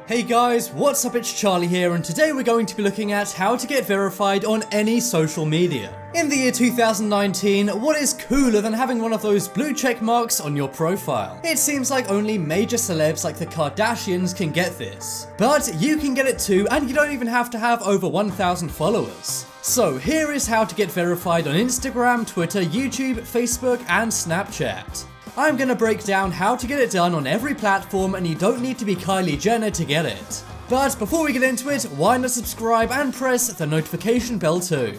Hey guys, what's up? It's Charlie here, and today we're going to be looking at how to get verified on any social media. In the year 2019, what is cooler than having one of those blue check marks on your profile? It seems like only major celebs like the Kardashians can get this. But you can get it too, and you don't even have to have over 1,000 followers. So here is how to get verified on Instagram, Twitter, YouTube, Facebook, and Snapchat. I'm gonna break down how to get it done on every platform, and you don't need to be Kylie Jenner to get it. But before we get into it, why not subscribe and press the notification bell too?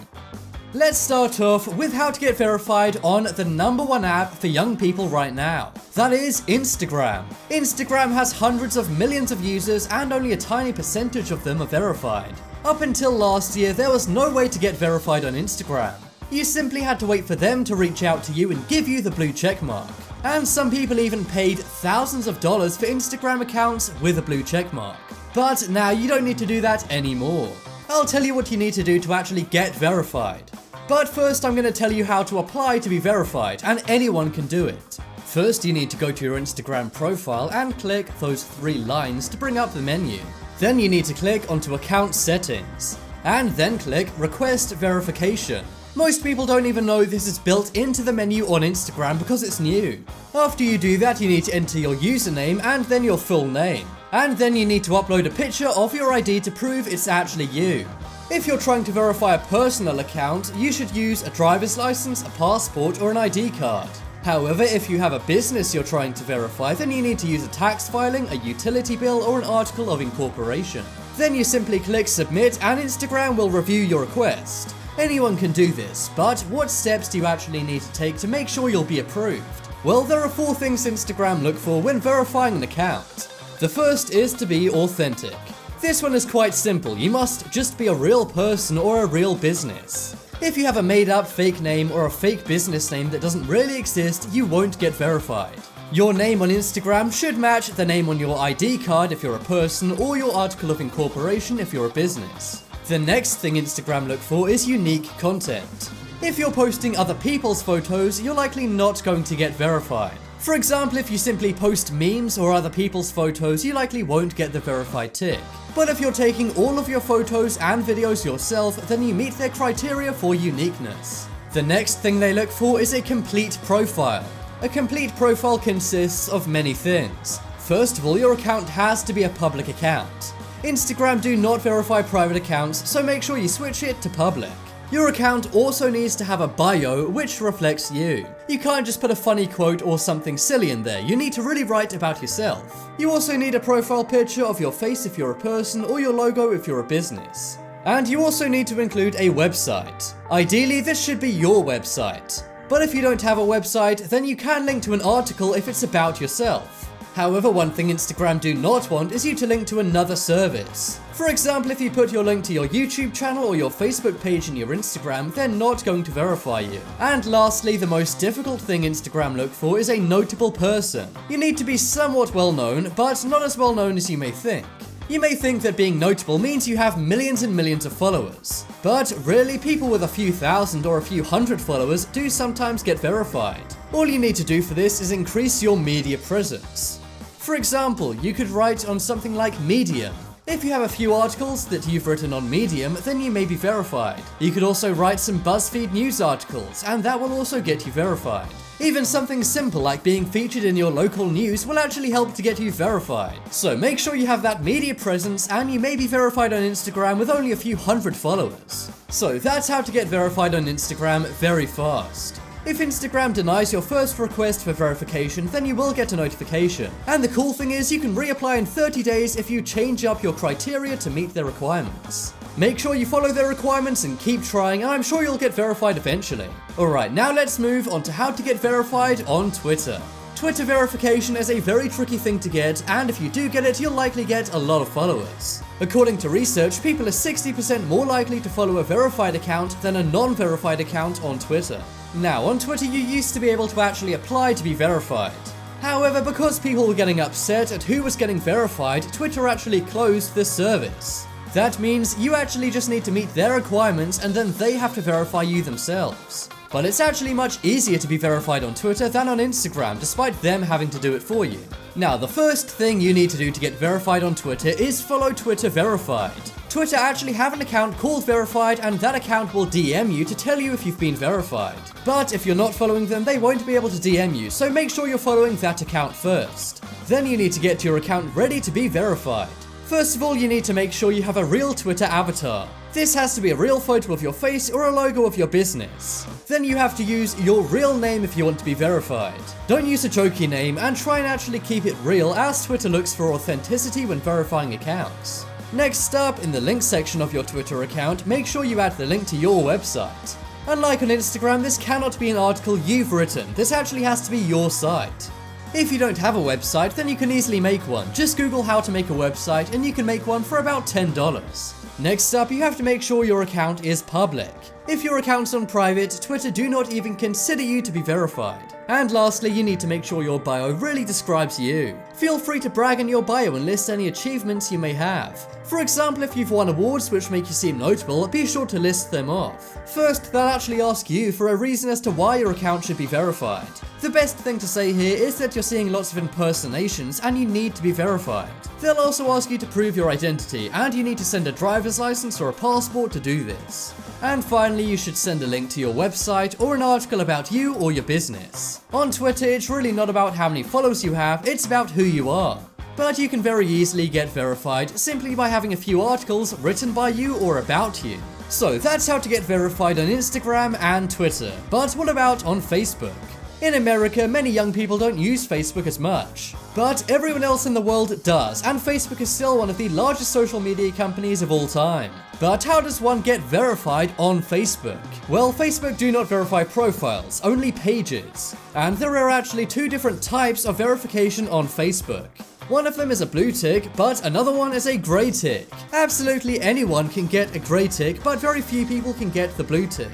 Let's start off with how to get verified on the #1 app for young people right now. That is Instagram. Instagram has hundreds of millions of users and only a tiny percentage of them are verified. Up until last year, there was no way to get verified on Instagram. You simply had to wait for them to reach out to you and give you the blue check mark. And some people even paid thousands of dollars for Instagram accounts with a blue check mark. But now you don't need to do that anymore. I'll tell you what you need to do to actually get verified. But first I'm going to tell you how to apply to be verified, and anyone can do it. First you need to go to your Instagram profile and click those 3 lines to bring up the menu. Then you need to click onto account settings, and then click request verification. Most people don't even know this is built into the menu on Instagram because it's new. After you do that, you need to enter your username and then your full name. And then you need to upload a picture of your ID to prove it's actually you. If you're trying to verify a personal account, you should use a driver's license, a passport, or an ID card. However, if you have a business you're trying to verify, then you need to use a tax filing, a utility bill, or an article of incorporation. Then you simply click submit and Instagram will review your request. Anyone can do this, but what steps do you actually need to take to make sure you'll be approved? Well, there are 4 things Instagram look for when verifying an account. The first is to be authentic. This one is quite simple. You must just be a real person or a real business. If you have a made-up fake name or a fake business name that doesn't really exist, you won't get verified. Your name on Instagram should match the name on your ID card if you're a person, or your article of incorporation if you're a business. The next thing Instagram look for is unique content. If you're posting other people's photos, you're likely not going to get verified. For example, if you simply post memes or other people's photos, you likely won't get the verified tick. But if you're taking all of your photos and videos yourself, then you meet their criteria for uniqueness. The next thing they look for is a complete profile. A complete profile consists of many things. First of all, your account has to be a public account. Instagram do not verify private accounts, so make sure you switch it to public. Your account also needs to have a bio which reflects you. You can't just put a funny quote or something silly in there, you need to really write about yourself. You also need a profile picture of your face if you're a person, or your logo if you're a business. And you also need to include a website. Ideally, this should be your website. But if you don't have a website, then you can link to an article if it's about yourself. However, one thing Instagram do not want is you to link to another service. For example, if you put your link to your YouTube channel or your Facebook page in your Instagram, they're not going to verify you. And lastly, the most difficult thing Instagram look for is a notable person. You need to be somewhat well known, but not as well known as you may think. You may think that being notable means you have millions and millions of followers. But really, people with a few thousand or a few hundred followers do sometimes get verified. All you need to do for this is increase your media presence. For example, you could write on something like Medium. If you have a few articles that you've written on Medium, then you may be verified. You could also write some BuzzFeed news articles, and that will also get you verified. Even something simple like being featured in your local news will actually help to get you verified. So make sure you have that media presence, and you may be verified on Instagram with only a few hundred followers. So that's how to get verified on Instagram very fast. If Instagram denies your first request for verification, then you will get a notification. And the cool thing is you can reapply in 30 days if you change up your criteria to meet their requirements. Make sure you follow their requirements and keep trying, and I'm sure you'll get verified eventually. Alright, now let's move on to how to get verified on Twitter. Twitter verification is a very tricky thing to get, and if you do get it, you'll likely get a lot of followers. According to research, people are 60% more likely to follow a verified account than a non-verified account on Twitter. Now, on Twitter you used to be able to actually apply to be verified. However, because people were getting upset at who was getting verified, Twitter actually closed this service. That means you actually just need to meet their requirements, and then they have to verify you themselves. But it's actually much easier to be verified on Twitter than on Instagram, despite them having to do it for you. Now, the first thing you need to do to get verified on Twitter is follow Twitter Verified. Twitter actually have an account called Verified, and that account will DM you to tell you if you've been verified. But if you're not following them, they won't be able to DM you, so make sure you're following that account first. Then you need to get your account ready to be verified. First of all, you need to make sure you have a real Twitter avatar. This has to be a real photo of your face or a logo of your business. Then you have to use your real name if you want to be verified. Don't use a jokey name, and try and actually keep it real, as Twitter looks for authenticity when verifying accounts. Next up, in the links section of your Twitter account, make sure you add the link to your website. Unlike on Instagram, this cannot be an article you've written, this actually has to be your site. If you don't have a website, then you can easily make one. Just Google how to make a website and you can make one for about $10. Next up, you have to make sure your account is public. If your account's on private, Twitter do not even consider you to be verified. And lastly, you need to make sure your bio really describes you. Feel free to brag in your bio and list any achievements you may have. For example, if you've won awards which make you seem notable, be sure to list them off. First, they'll actually ask you for a reason as to why your account should be verified. The best thing to say here is that you're seeing lots of impersonations and you need to be verified. They'll also ask you to prove your identity, and you need to send a driver's license or a passport to do this. And finally, you should send a link to your website or an article about you or your business. On Twitter, it's really not about how many followers you have, it's about who you are. But you can very easily get verified simply by having a few articles written by you or about you. So that's how to get verified on Instagram and Twitter. But what about on Facebook? In America, many young people don't use Facebook as much. But everyone else in the world does, and Facebook is still one of the largest social media companies of all time. But how does one get verified on Facebook? Well, Facebook do not verify profiles, only pages. And there are actually two different types of verification on Facebook. One of them is a blue tick, but another one is a grey tick. Absolutely anyone can get a grey tick, but very few people can get the blue tick.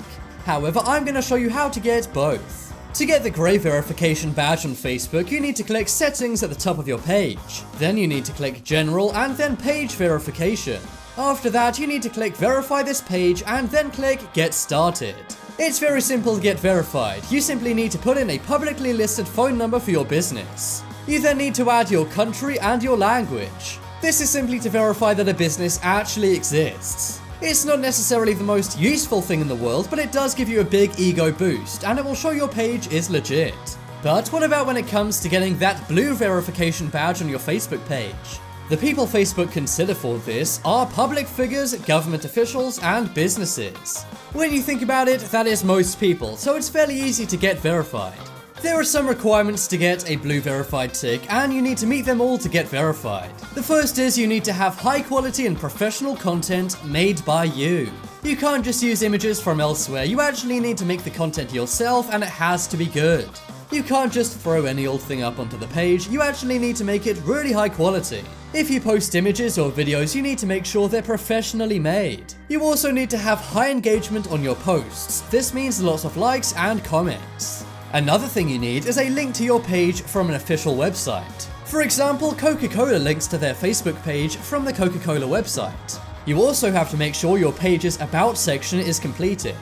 However, I'm going to show you how to get both. To get the grey verification badge on Facebook, you need to click Settings at the top of your page. Then you need to click General and then Page Verification. After that, you need to click Verify this page and then click Get Started. It's very simple to get verified. You simply need to put in a publicly listed phone number for your business. You then need to add your country and your language. This is simply to verify that a business actually exists. It's not necessarily the most useful thing in the world, but it does give you a big ego boost, and it will show your page is legit. But what about when it comes to getting that blue verification badge on your Facebook page? The people Facebook consider for this are public figures, government officials, and businesses. When you think about it, that is most people, so it's fairly easy to get verified. There are some requirements to get a blue verified tick, and you need to meet them all to get verified. The first is you need to have high quality and professional content made by you. You can't just use images from elsewhere, you actually need to make the content yourself, and it has to be good. You can't just throw any old thing up onto the page, you actually need to make it really high quality. If you post images or videos, you need to make sure they're professionally made. You also need to have high engagement on your posts. This means lots of likes and comments. Another thing you need is a link to your page from an official website. For example, Coca-Cola links to their Facebook page from the Coca-Cola website. You also have to make sure your page's About section is completed.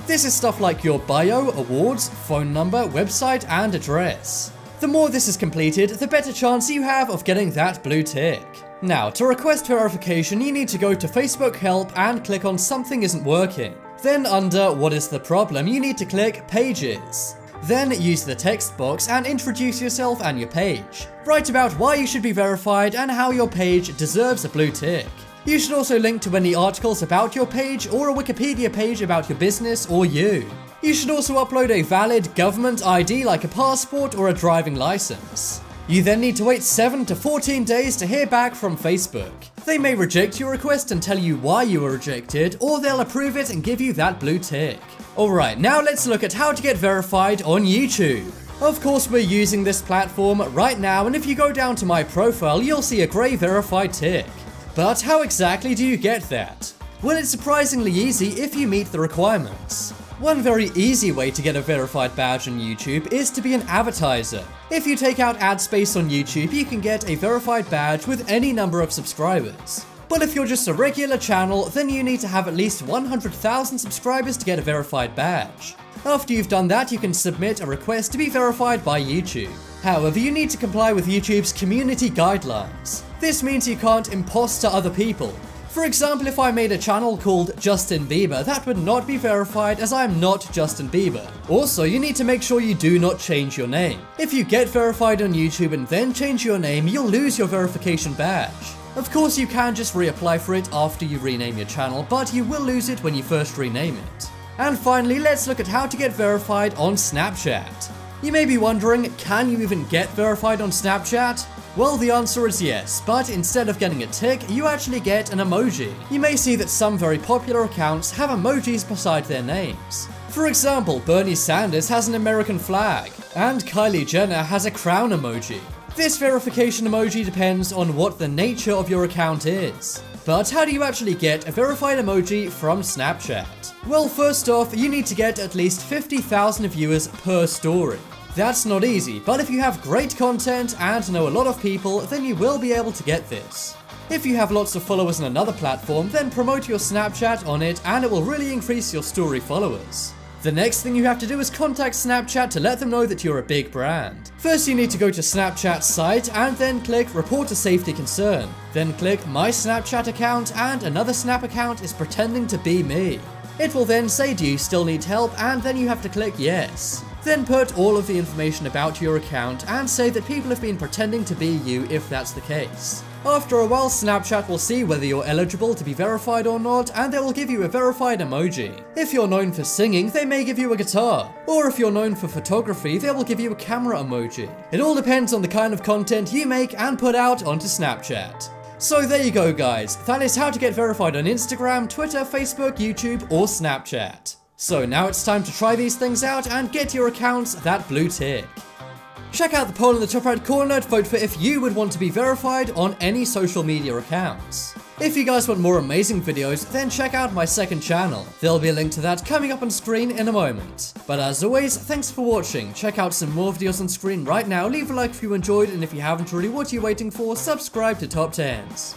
This is stuff like your bio, awards, phone number, website, and address. The more this is completed, the better chance you have of getting that blue tick. Now, to request verification, you need to go to Facebook Help and click on Something Isn't Working. Then under What is the Problem, you need to click Pages. Then use the text box and introduce yourself and your page. Write about why you should be verified and how your page deserves a blue tick. You should also link to any articles about your page or a Wikipedia page about your business or you. You should also upload a valid government ID like a passport or a driving license. You then need to wait 7 to 14 days to hear back from Facebook. They may reject your request and tell you why you were rejected, or they'll approve it and give you that blue tick. Alright, now let's look at how to get verified on YouTube. Of course, we're using this platform right now, and if you go down to my profile, you'll see a grey verified tick. But how exactly do you get that? Well, it's surprisingly easy if you meet the requirements. One very easy way to get a verified badge on YouTube is to be an advertiser. If you take out ad space on YouTube, you can get a verified badge with any number of subscribers. But if you're just a regular channel, then you need to have at least 100,000 subscribers to get a verified badge. After you've done that, you can submit a request to be verified by YouTube. However, you need to comply with YouTube's community guidelines. This means you can't imposter other people. For example, if I made a channel called Justin Bieber, that would not be verified as I am not Justin Bieber. Also, you need to make sure you do not change your name. If you get verified on YouTube and then change your name, you'll lose your verification badge. Of course, you can just reapply for it after you rename your channel, but you will lose it when you first rename it. And finally, let's look at how to get verified on Snapchat. You may be wondering, can you even get verified on Snapchat? Well, the answer is yes, but instead of getting a tick, you actually get an emoji. You may see that some very popular accounts have emojis beside their names. For example, Bernie Sanders has an American flag, and Kylie Jenner has a crown emoji. This verification emoji depends on what the nature of your account is. But how do you actually get a verified emoji from Snapchat? Well, first off, you need to get at least 50,000 viewers per story. That's not easy, but if you have great content and know a lot of people, then you will be able to get this. If you have lots of followers on another platform, then promote your Snapchat on it and it will really increase your story followers. The next thing you have to do is contact Snapchat to let them know that you're a big brand. First, you need to go to Snapchat's site and then click Report a Safety Concern. Then click My Snapchat account and another Snap account is pretending to be me. It will then say, do you still need help? And then you have to click yes. Then put all of the information about your account and say that people have been pretending to be you if that's the case. After a while, Snapchat will see whether you're eligible to be verified or not, and they will give you a verified emoji. If you're known for singing, they may give you a guitar. Or if you're known for photography, they will give you a camera emoji. It all depends on the kind of content you make and put out onto Snapchat. So there you go, guys. That is how to get verified on Instagram, Twitter, Facebook, YouTube, or Snapchat. So now it's time to try these things out and get your accounts that blue tick. Check out the poll in the top right corner to vote for if you would want to be verified on any social media accounts. If you guys want more amazing videos, then check out my second channel. There'll be a link to that coming up on screen in a moment. But as always, thanks for watching. Check out some more videos on screen right now. Leave a like if you enjoyed, and if you haven't already, what are you waiting for? Subscribe to Top 10s.